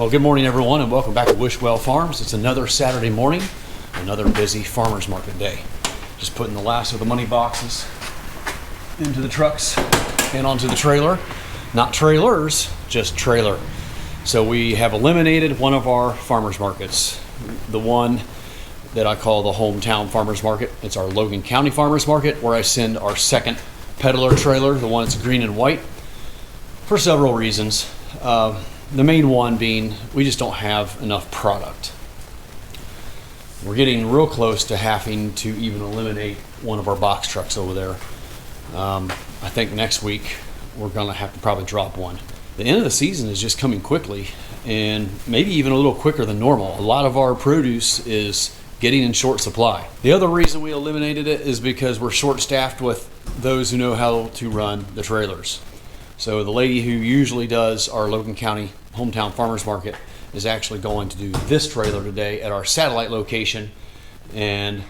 Well, good morning, everyone, and welcome back to Wishwell Farms. It's another Saturday morning, another busy farmers market day. Just putting the last of the money boxes into the trucks and onto the trailer. Not trailers, just trailer. So we have eliminated one of our farmers markets, the one that I call the hometown farmers market. It's our Logan County farmers market, where I send our second peddler trailer, the one that's green and white, for several reasons. The main one being we just don't have enough product. We're getting real close to having to even eliminate one of our box trucks over there. I think next week we're going to have to probably drop one. The end of the season is just coming quickly, and maybe even a little quicker than normal. A lot of our produce is getting in short supply. The other reason we eliminated it is because we're short-staffed with those who know how to run the trailers. So the lady who usually does our Logan County hometown farmers market is actually going to do this trailer today at our satellite location, and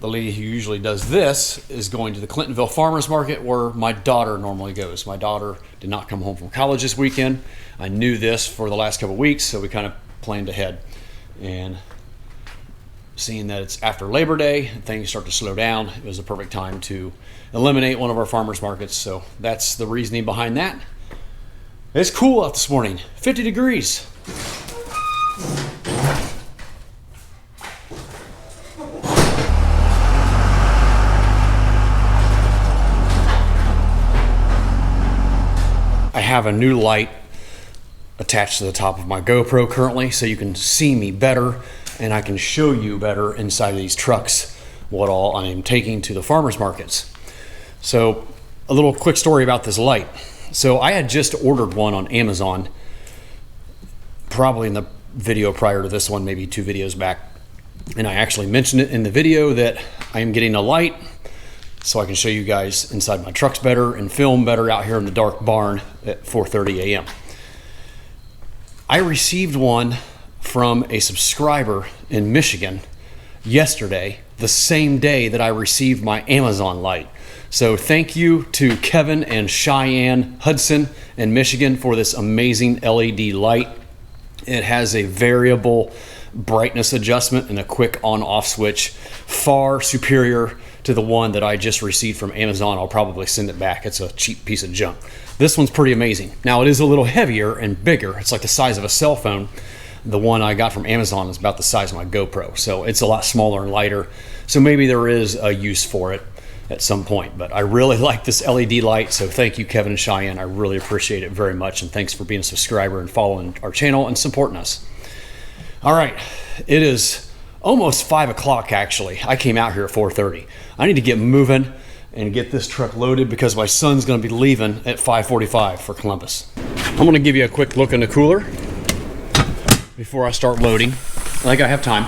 the lady who usually does this is going to the Clintonville farmers market, where my daughter normally goes. My daughter did not come home from college this weekend. I knew this for the last couple of weeks, so we kind of planned ahead. And seeing that it's after Labor Day and things start to slow down, it was a perfect time to eliminate one of our farmers markets. So that's the reasoning behind that. It's cool out this morning, 50 degrees. I have a new light attached to the top of my GoPro currently, so you can see me better and I can show you better inside of these trucks what all I am taking to the farmers markets. So a little quick story about this light. So I had just ordered one on Amazon, probably in the video prior to this one, maybe 2 videos back. And I actually mentioned it in the video that I am getting a light so I can show you guys inside my trucks better and film better out here in the dark barn at 4:30 a.m. I received one from a subscriber in Michigan yesterday, the same day that I received my Amazon light. So thank you to Kevin and Cheyenne Hudson in Michigan for this amazing LED light. It has a variable brightness adjustment and a quick on-off switch, far superior to the one that I just received from Amazon. I'll probably send it back. It's a cheap piece of junk. This one's pretty amazing. Now, it is a little heavier and bigger. It's like the size of a cell phone. The one I got from Amazon is about the size of my GoPro, so it's a lot smaller and lighter. So maybe there is a use for it at some point, but I really like this LED light, so thank you, Kevin and Cheyenne. I really appreciate it very much, and thanks for being a subscriber and following our channel and supporting us. All right, it is almost 5 o'clock actually. I came out here at 4:30. I need to get moving and get this truck loaded because my son's gonna be leaving at 5:45 for Columbus. I'm gonna give you a quick look in the cooler before I start loading. I think I have time.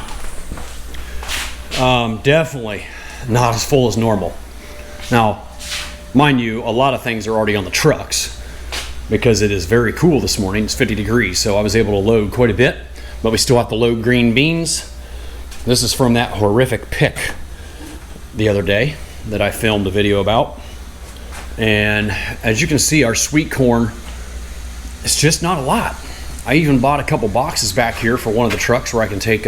Definitely not as full as normal. Now, mind you, a lot of things are already on the trucks because it is very cool this morning. It's 50 degrees, so I was able to load quite a bit, but we still have to load green beans. This is from that horrific pick the other day that I filmed a video about. And as you can see, our sweet corn, it's just not a lot. I even bought a couple boxes back here for one of the trucks where I can take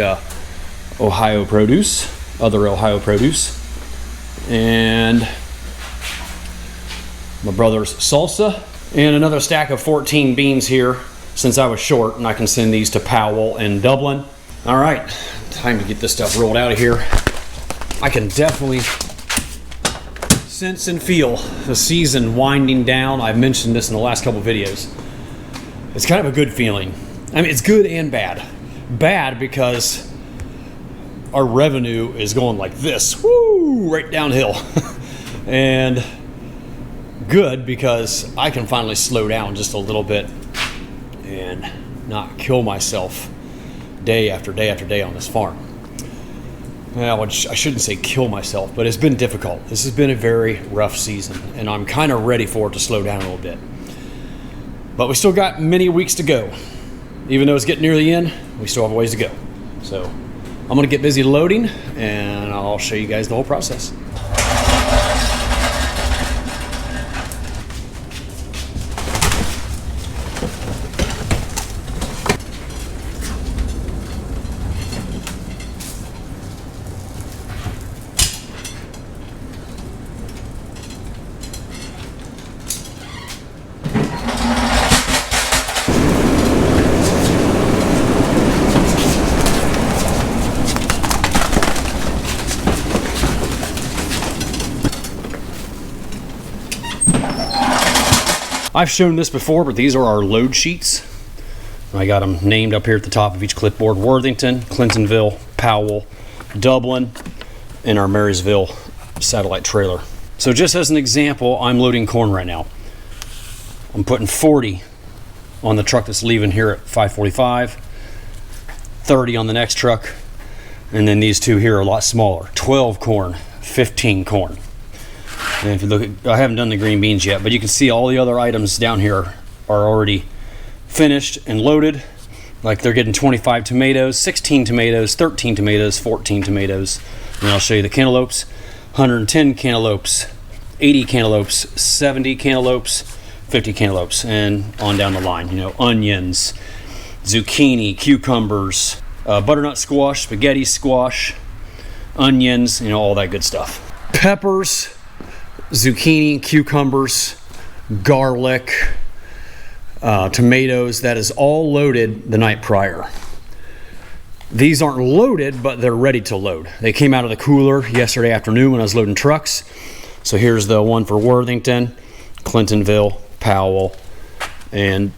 Ohio produce, other Ohio produce, and my brother's salsa, and another stack of 14 beans here since I was short, and I can send these to Powell and Dublin. All right, time to get this stuff rolled out of here. I can definitely sense and feel the season winding down. I've mentioned this in the last couple videos. It's kind of a good feeling. I mean, it's good and bad. Bad because our revenue is going like this, woo, right downhill. And good because I can finally slow down just a little bit and not kill myself day after day after day on this farm. Well, I shouldn't say kill myself, but it's been difficult. This has been a very rough season, and I'm kind of ready for it to slow down a little bit. But we still got many weeks to go. Even though it's getting near the end, we still have a ways to go. So I'm gonna get busy loading, and I'll show you guys the whole process. I've shown this before, but these are our load sheets. I got them named up here at the top of each clipboard: Worthington, Clintonville, Powell, Dublin, and our Marysville satellite trailer. So just as an example, I'm loading corn right now. I'm putting 40 on the truck that's leaving here at 5:45, 30 on the next truck, and then these two here are a lot smaller: 12 corn, 15 corn. And if you look at, I haven't done the green beans yet, but you can see all the other items down here are already finished and loaded. Like they're getting 25 tomatoes, 16 tomatoes, 13 tomatoes, 14 tomatoes. And I'll show you the cantaloupes: 110 cantaloupes, 80 cantaloupes, 70 cantaloupes, 50 cantaloupes, and on down the line. You know, onions, zucchini, cucumbers, butternut squash, spaghetti squash, onions, you know, all that good stuff. Peppers, zucchini, cucumbers, garlic, tomatoes. That is all loaded the night prior. These aren't loaded, but they're ready to load. They came out of the cooler yesterday afternoon when I was loading trucks. So here's the one for Worthington, Clintonville, Powell, and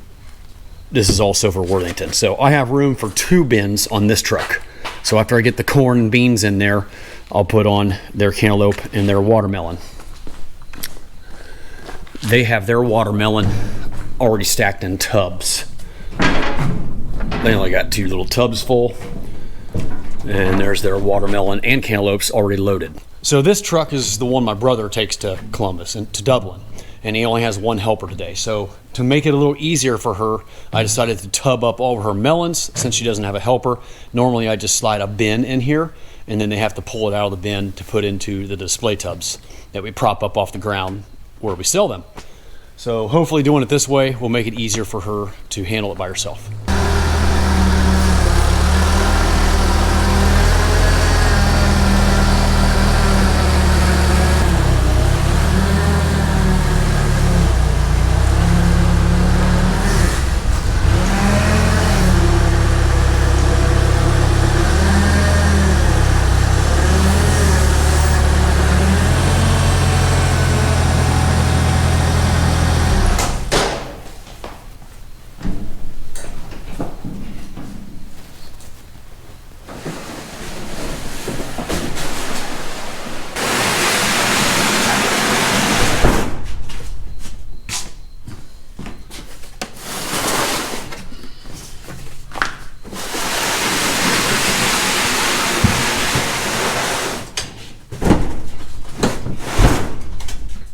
this is also for Worthington. So I have room for 2 bins on this truck. So after I get the corn and beans in there, I'll put on their cantaloupe and their watermelon. They have their watermelon already stacked in tubs. They only got 2 little tubs full, and there's their watermelon and cantaloupes already loaded. So this truck is the one my brother takes to Columbus and to Dublin, and he only has 1 helper today. So to make it a little easier for her, I decided to tub up all of her melons since she doesn't have a helper. Normally I just slide a bin in here, and then they have to pull it out of the bin to put into the display tubs that we prop up off the ground where we sell them. So hopefully doing it this way will make it easier for her to handle it by herself.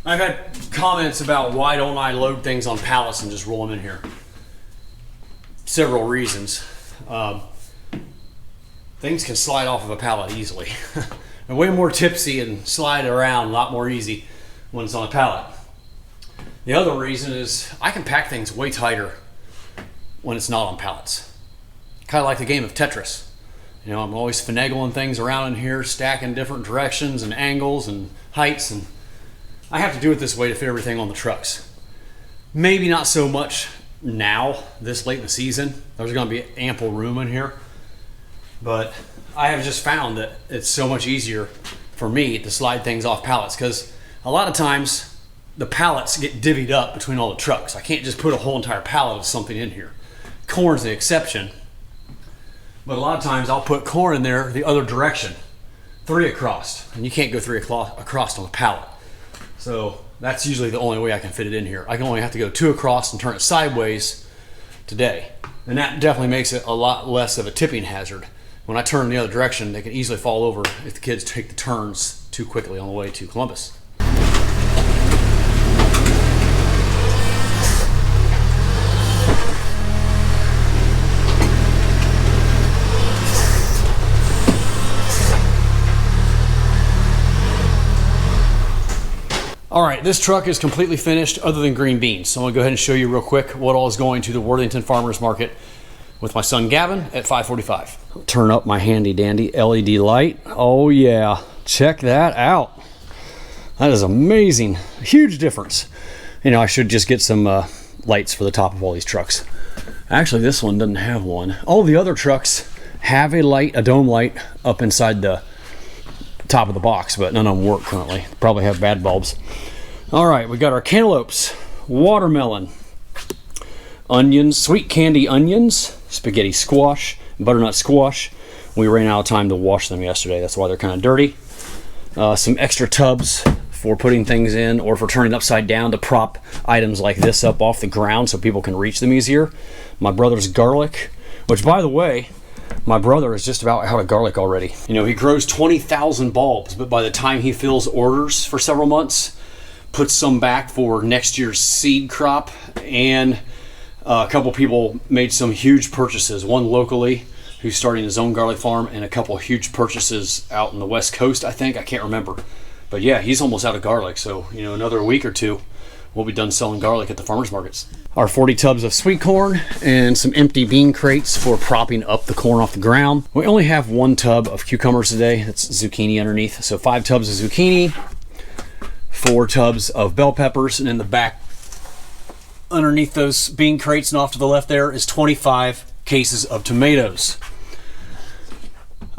I've had comments about why don't I load things on pallets and just roll them in here. Several reasons. Things can slide off of a pallet easily. They're way more tipsy and slide around a lot more easy when it's on a pallet. The other reason is I can pack things way tighter when it's not on pallets. Kind of like the game of Tetris. You know, I'm always finagling things around in here, stacking different directions and angles and heights, and I have to do it this way to fit everything on the trucks. Maybe not so much now, this late in the season. There's going to be ample room in here. But I have just found that it's so much easier for me to slide things off pallets, because a lot of times the pallets get divvied up between all the trucks. I can't just put a whole entire pallet of something in here. Corn's the exception. But a lot of times I'll put corn in there the other direction, 3 across, and you can't go 3 across on a pallet. So that's usually the only way I can fit it in here. I can only have to go 2 across and turn it sideways today. And that definitely makes it a lot less of a tipping hazard. When I turn the other direction, they can easily fall over if the kids take the turns too quickly on the way to Columbus. All right, this truck is completely finished other than green beans. So I'm gonna go ahead and show you real quick what all is going to the Worthington Farmers Market with my son Gavin at 5:45. Turn up my handy dandy LED light. Oh yeah, check that out. That is amazing, huge difference. You know, I should just get some lights for the top of all these trucks. Actually, this one doesn't have one. All the other trucks have a light, a dome light up inside the top of the box, but none of them work currently. Probably have bad bulbs. All right, we got our cantaloupes watermelon, onions, sweet candy onions, spaghetti squash, butternut squash. We ran out of time to wash them yesterday. That's why they're kind of dirty. Some extra tubs for putting things in or for turning upside down to prop items like this up off the ground so people can reach them easier. My brother's garlic, which, by the way, my brother is just about out of garlic already. You know, he grows 20,000 bulbs, but by the time he fills orders for several months, puts some back for next year's seed crop, and a couple people made some huge purchases. One locally, who's starting his own garlic farm, and a couple huge purchases out in the West Coast, I think. I can't remember. But yeah, he's almost out of garlic, so you know, another week or two, we'll be done selling garlic at the farmers markets. Our 40 tubs of sweet corn and some empty bean crates for propping up the corn off the ground. We only have 1 tub of cucumbers today. That's zucchini underneath. So 5 tubs of zucchini, 4 tubs of bell peppers, and in the back, underneath those bean crates and off to the left there, is 25 cases of tomatoes.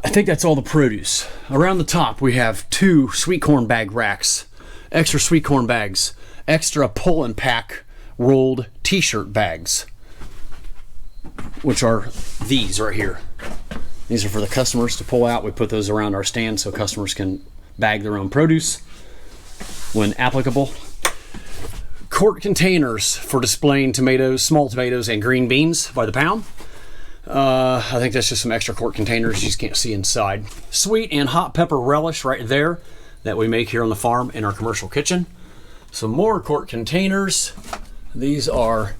I think that's all the produce. Around the top, we have 2 sweet corn bag racks, extra sweet corn bags, extra pull and pack rolled t-shirt bags, which are these right here. These are for the customers to pull out. We put those around our stand so customers can bag their own produce when applicable. Quart containers for displaying tomatoes, small tomatoes, and green beans by the pound. I think that's just some extra quart containers you just can't see inside. Sweet and hot pepper relish right there that we make here on the farm in our commercial kitchen. Some more quart containers. These are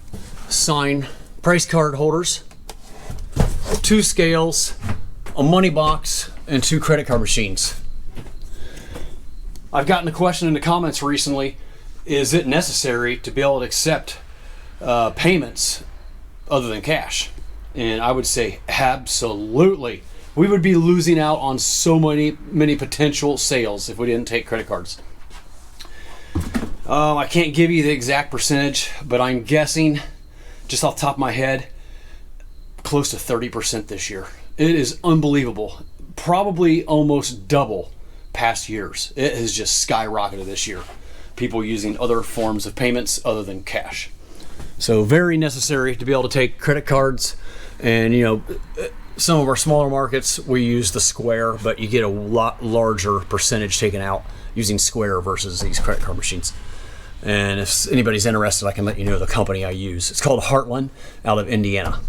sign price card holders, 2 scales, a money box, and 2 credit card machines. I've gotten a question in the comments recently, is it necessary to be able to accept payments other than cash? And I would say absolutely. We would be losing out on so many potential sales if we didn't take credit cards. I can't give you the exact percentage, but I'm guessing, just off the top of my head, close to 30% this year. It is unbelievable. Probably almost double past years. It has just skyrocketed this year. People using other forms of payments other than cash. So very necessary to be able to take credit cards. And you know, some of our smaller markets, we use the Square, but you get a lot larger percentage taken out using Square versus these credit card machines. And if anybody's interested, I can let you know the company I use. It's called Heartland out of Indiana.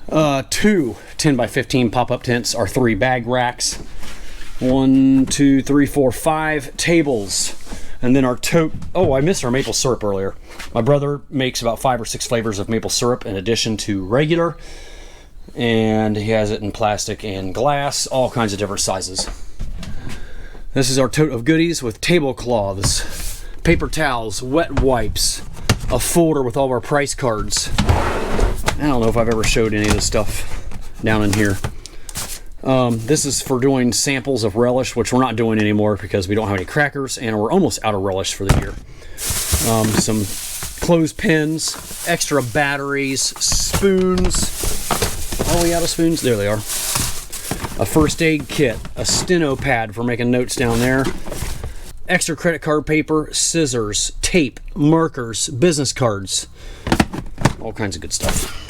2 10x15 pop-up tents are 3 bag racks. 1, 2, 3, 4, 5 tables. And then our tote. Oh, I missed our maple syrup earlier. My brother makes about 5 or 6 flavors of maple syrup in addition to regular. And he has it in plastic and glass, all kinds of different sizes. This is our tote of goodies with tablecloths, paper towels, wet wipes, a folder with all of our price cards. I don't know if I've ever showed any of this stuff down in here. This is for doing samples of relish, which we're not doing anymore because we don't have any crackers and we're almost out of relish for the year. Some clothespins, extra batteries, spoons. Are we out of spoons? There they are. A first aid kit, a steno pad for making notes down there, extra credit card paper, scissors, tape, markers, business cards, all kinds of good stuff.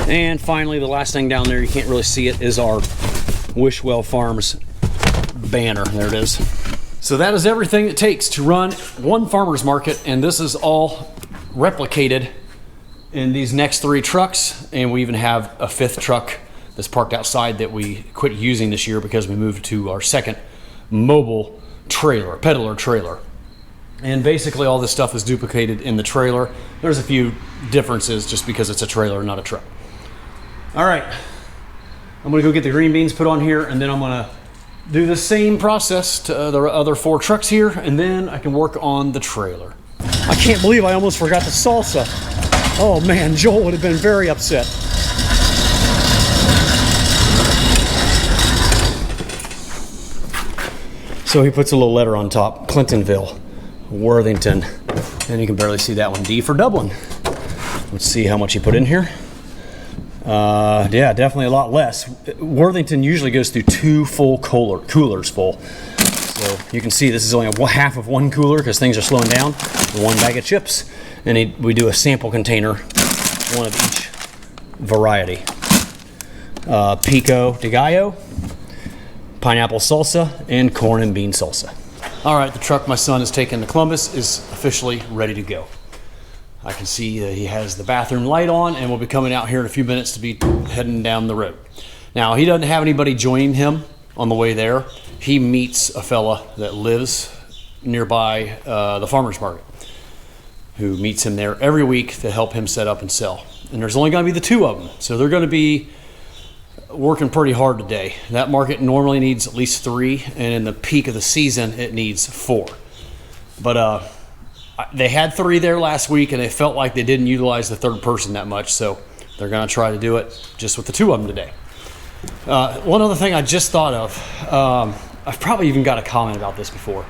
And finally, the last thing down there, you can't really see it, is our Wishwell Farms banner. There it is. So that is everything it takes to run one farmer's market, and this is all replicated in these next 3 trucks, and we even have a 5th truck that's parked outside that we quit using this year because we moved to our 2nd mobile trailer, peddler trailer. And basically all this stuff is duplicated in the trailer. There's a few differences just because it's a trailer, not a truck. All right, I'm gonna go get the green beans put on here, and then I'm gonna do the same process to the other 4 trucks here, and then I can work on the trailer. I can't believe I almost forgot the salsa. Oh man, Joel would have been very upset. So he puts a little letter on top, Clintonville, Worthington, and you can barely see that one, D for Dublin. Let's see how much he put in here. Yeah, definitely a lot less. Worthington usually goes through 2 full coolers full. So you can see this is only half of 1 cooler because things are slowing down. 1 bag of chips, and we do a sample container, 1 of each variety. Pico de gallo, pineapple salsa, and corn and bean salsa. All right, the truck my son has taken to Columbus is officially ready to go. I can see that he has the bathroom light on, and we'll be coming out here in a few minutes to be heading down the road. Now, he doesn't have anybody joining him on the way there. He meets a fella that lives nearby the farmer's market who meets him there every week to help him set up and sell. And there's only going to be the 2 of them, so they're going to be working pretty hard today. That market normally needs at least 3, and in the peak of the season, it needs 4. But they had 3 there last week, and they felt like they didn't utilize the 3rd person that much, so they're going to try to do it just with the 2 of them today. One other thing I just thought of, I've probably even got a comment about this before,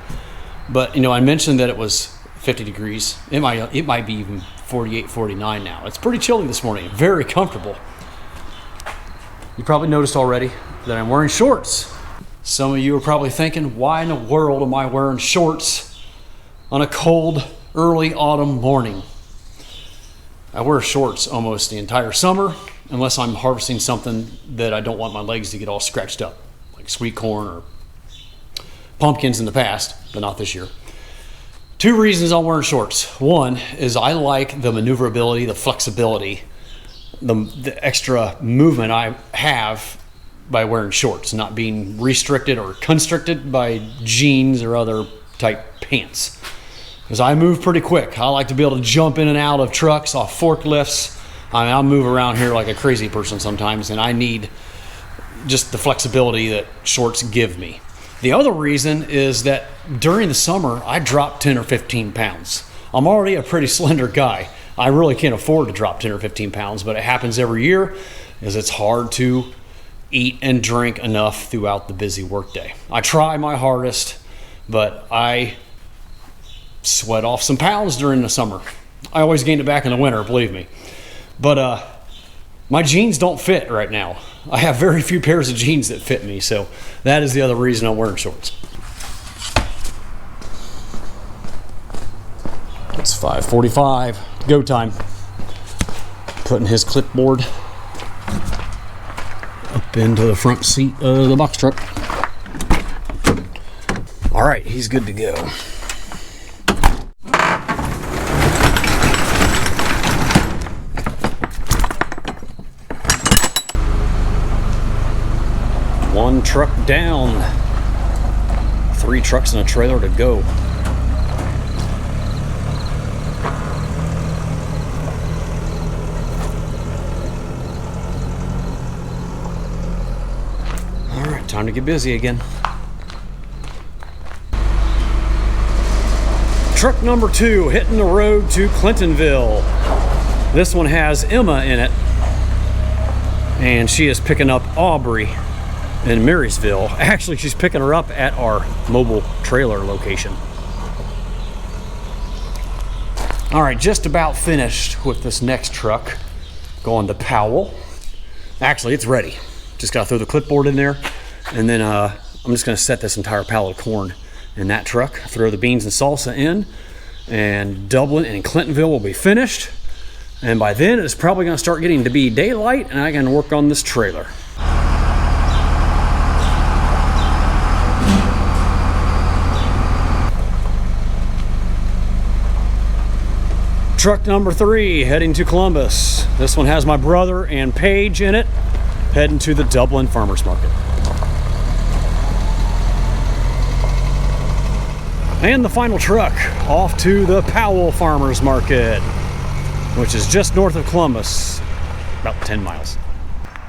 but I mentioned that it was 50 degrees. It might be even 48, 49 now. It's pretty chilly this morning, very comfortable. You probably noticed already that I'm wearing shorts. Some of you are probably thinking, why in the world am I wearing shorts on a cold, early autumn morning? I wear shorts almost the entire summer, unless I'm harvesting something that I don't want my legs to get all scratched up, like sweet corn or pumpkins in the past, but not this year. 2 reasons I'm wearing shorts. One is I like the maneuverability, the flexibility, the extra movement I have by wearing shorts, not being restricted or constricted by jeans or other type pants. Because I move pretty quick. I like to be able to jump in and out of trucks, off forklifts. I'll move around here like a crazy person sometimes, and I need just the flexibility that shorts give me. The other reason is that during the summer, I drop 10 or 15 pounds. I'm already a pretty slender guy. I really can't afford to drop 10 or 15 pounds, but it happens every year because it's hard to eat and drink enough throughout the busy workday. I try my hardest, but I sweat off some pounds during the summer. I always gain it back in the winter, believe me. But my jeans don't fit right now. I have very few pairs of jeans that fit me, so that is the other reason I'm wearing shorts. It's 5:45, go time. Putting his clipboard up into the front seat of the box truck. All right, he's good to go. One truck down, 3 trucks and a trailer to go. All right, time to get busy again. Truck number 2 hitting the road to Clintonville. This one has Emma in it, and she is picking up Aubrey in Marysville. Actually, she's picking her up at our mobile trailer location. All right, just about finished with this next truck. Going to Powell. Actually, it's ready. Just gotta throw the clipboard in there, and then I'm just gonna set this entire pallet of corn in that truck, throw the beans and salsa in, and Dublin and Clintonville will be finished. And by then, it's probably gonna start getting to be daylight, and I can work on this trailer. Truck number 3 heading to Columbus. This one has my brother and Paige in it, heading to the Dublin Farmers Market. And the final truck off to the Powell Farmers Market, which is just north of Columbus, about 10 miles.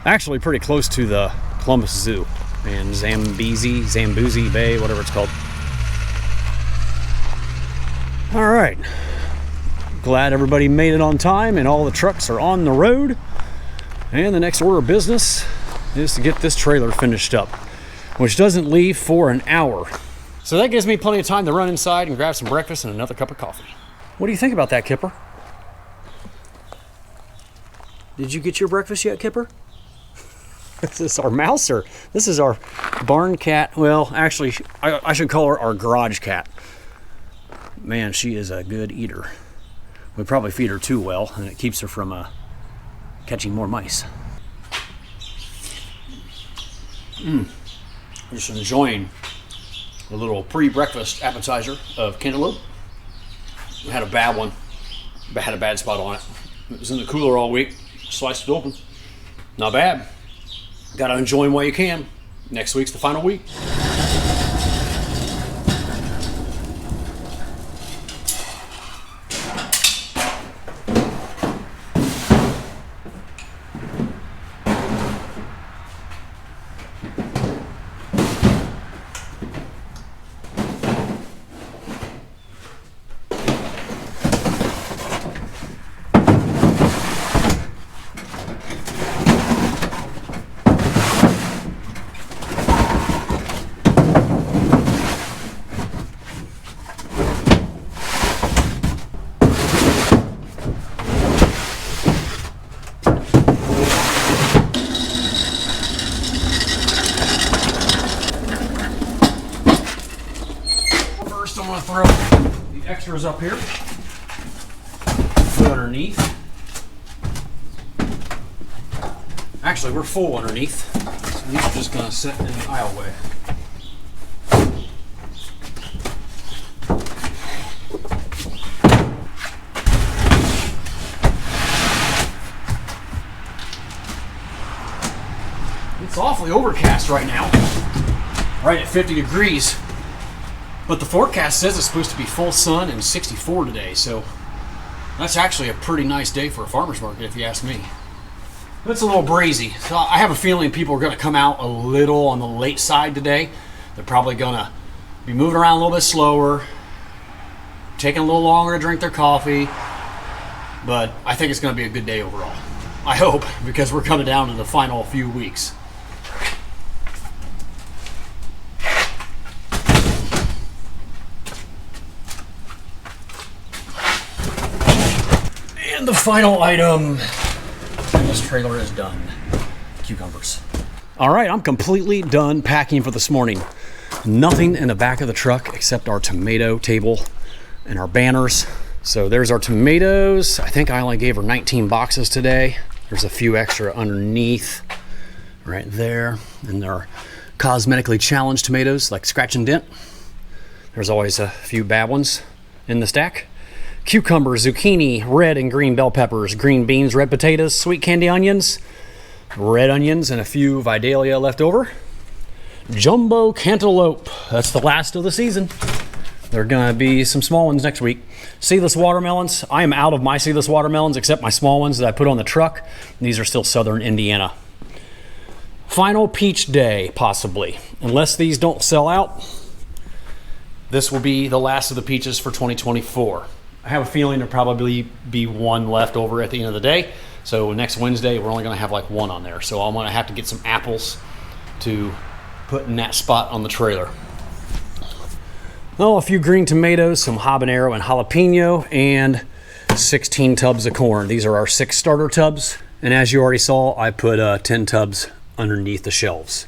Actually pretty close to the Columbus Zoo and Zambezi Bay, whatever it's called. All right. Glad everybody made it on time and all the trucks are on the road. And the next order of business is to get this trailer finished up, which doesn't leave for an hour. So that gives me plenty of time to run inside and grab some breakfast and another cup of coffee. What do you think about that, Kipper? Did you get your breakfast yet, Kipper? This is our mouser. This is our barn cat. Well, actually, I should call her our garage cat. Man, she is a good eater. We probably feed her too well, and it keeps her from catching more mice. Just enjoying a little pre-breakfast appetizer of cantaloupe. We had a bad one. I had a bad spot on it. It was in the cooler all week. Sliced it open. Not bad. Gotta enjoy them while you can. Next week's the final week. First, I'm going to throw the extras up here. Put underneath. Actually, we're full underneath. So these are just going to sit in the aisleway. It's awfully overcast right now. Right at 50 degrees. But the forecast says it's supposed to be full sun and 64 today, so that's actually a pretty nice day for a farmer's market if you ask me. But it's a little breezy, so I have a feeling people are going to come out a little on the late side today. They're probably going to be moving around a little bit slower, taking a little longer to drink their coffee, but I think it's going to be a good day overall. I hope, because we're coming down to the final few weeks. And the final item in this trailer is done. Cucumbers. All right, I'm completely done packing for this morning. Nothing in the back of the truck except our tomato table and our banners. So there's our tomatoes. I think I only gave her 19 boxes today. There's a few extra underneath right there. And there are cosmetically challenged tomatoes like Scratch and Dent. There's always a few bad ones in the stack. Cucumbers, zucchini, red and green bell peppers, green beans, red potatoes, sweet candy onions, red onions, and a few Vidalia left over. Jumbo cantaloupe. That's the last of the season. There are going to be some small ones next week. Seedless watermelons. I am out of my seedless watermelons except my small ones that I put on the truck. These are still southern Indiana. Final peach day, possibly. Unless these don't sell out, this will be the last of the peaches for 2024. I have a feeling there'll probably be one left over at the end of the day. So next Wednesday, we're only going to have like one on there. So I'm going to have to get some apples to put in that spot on the trailer. Oh, a few green tomatoes, some habanero and jalapeno, and 16 tubs of corn. These are our 6 starter tubs. And as you already saw, I put 10 tubs underneath the shelves.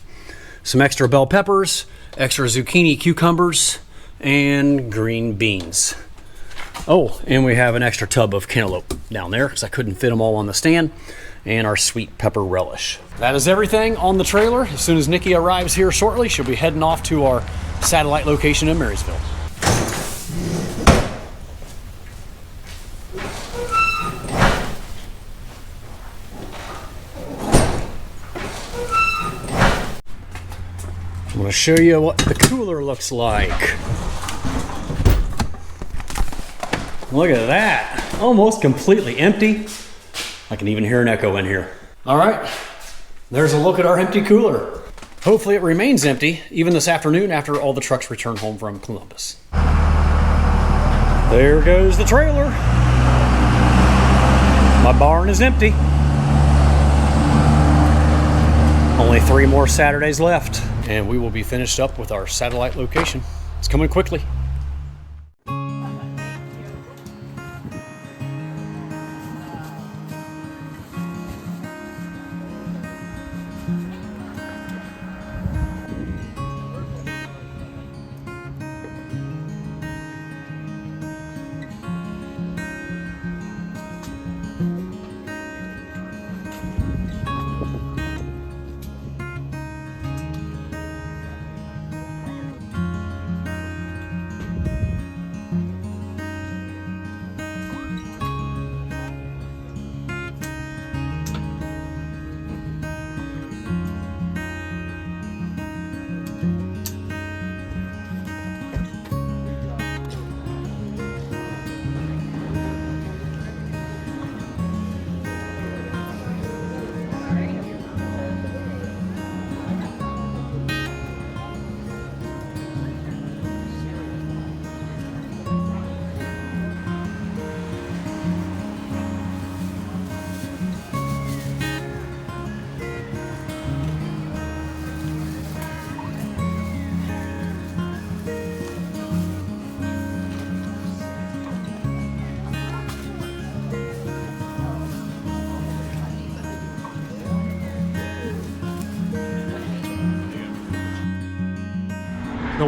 Some extra bell peppers, extra zucchini, cucumbers, and green beans. Oh, and we have an extra tub of cantaloupe down there because I couldn't fit them all on the stand, and our sweet pepper relish. That is everything on the trailer. As soon as Nikki arrives here shortly, she'll be heading off to our satellite location in Marysville. I'm going to show you what the cooler looks like. Look at that, almost completely empty. I can even hear an echo in here. All right, there's a look at our empty cooler. Hopefully it remains empty even this afternoon after all the trucks return home from Columbus. There goes the trailer. My barn is empty. Only 3 more Saturdays left, and we will be finished up with our satellite location. It's coming quickly.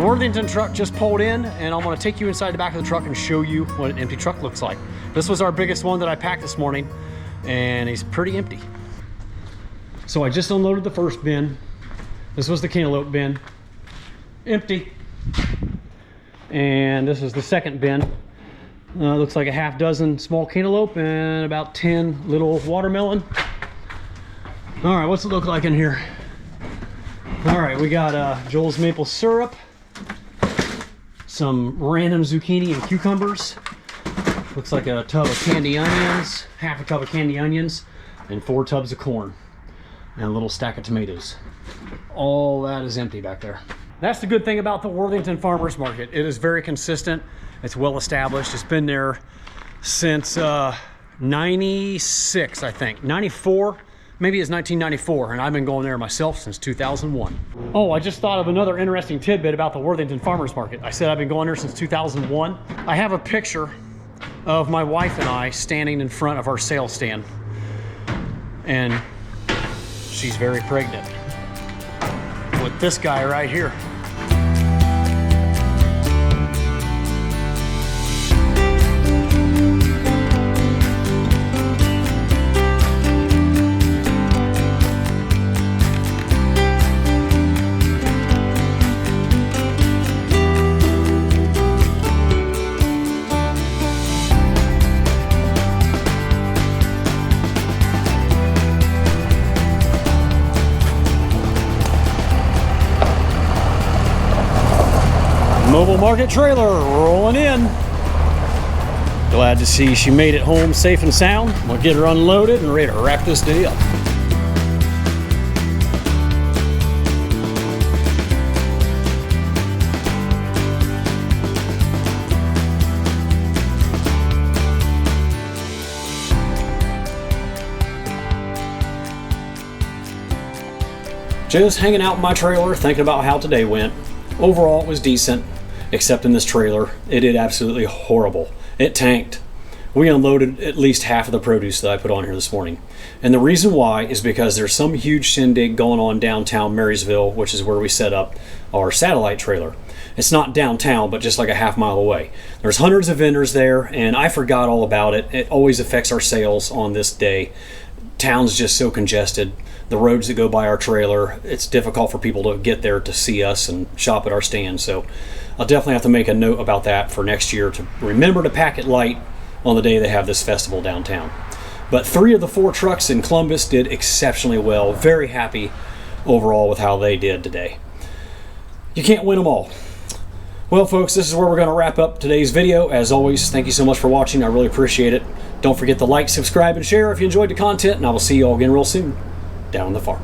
Worthington truck just pulled in, and I'm gonna take you inside the back of the truck and show you what an empty truck looks like. This was our biggest one that I packed this morning, and he's pretty empty. So I just unloaded the first bin. This was the cantaloupe bin. Empty. And this is the second bin. Looks like a half dozen small cantaloupe and about 10 little watermelon. All right, what's it look like in here? All right, we got Joel's maple syrup, some random zucchini and cucumbers. Looks like a tub of candy onions, half a tub of candy onions, and 4 tubs of corn, and a little stack of tomatoes. All that is empty back there. That's the good thing about the Worthington Farmers Market. It is very consistent. It's well established. It's been there since 96, I think. 94, maybe it's 1994, and I've been going there myself since 2001. Oh, I just thought of another interesting tidbit about the Worthington Farmers Market. I said I've been going there since 2001. I have a picture of my wife and I standing in front of our sales stand, and she's very pregnant with this guy right here. Mobile market trailer rolling in. Glad to see she made it home safe and sound. We'll get her unloaded and ready to wrap this day up. Just hanging out in my trailer thinking about how today went. Overall it was decent. Except in this trailer, it did absolutely horrible. It tanked. We unloaded at least half of the produce that I put on here this morning. And the reason why is because there's some huge shindig going on downtown Marysville, which is where we set up our satellite trailer. It's not downtown, but just like a half mile away. There's hundreds of vendors there, and I forgot all about it. It always affects our sales on this day. Town's just so congested. The roads that go by our trailer, it's difficult for people to get there to see us and shop at our stand. So I'll definitely have to make a note about that for next year to remember to pack it light on the day they have this festival downtown. But 3 of the 4 trucks in Columbus did exceptionally well. Very happy overall with how they did today. You can't win them all. Well, folks, this is where we're going to wrap up today's video. As always, thank you so much for watching. I really appreciate it. Don't forget to like, subscribe, and share if you enjoyed the content, and I will see you all again real soon down on the farm.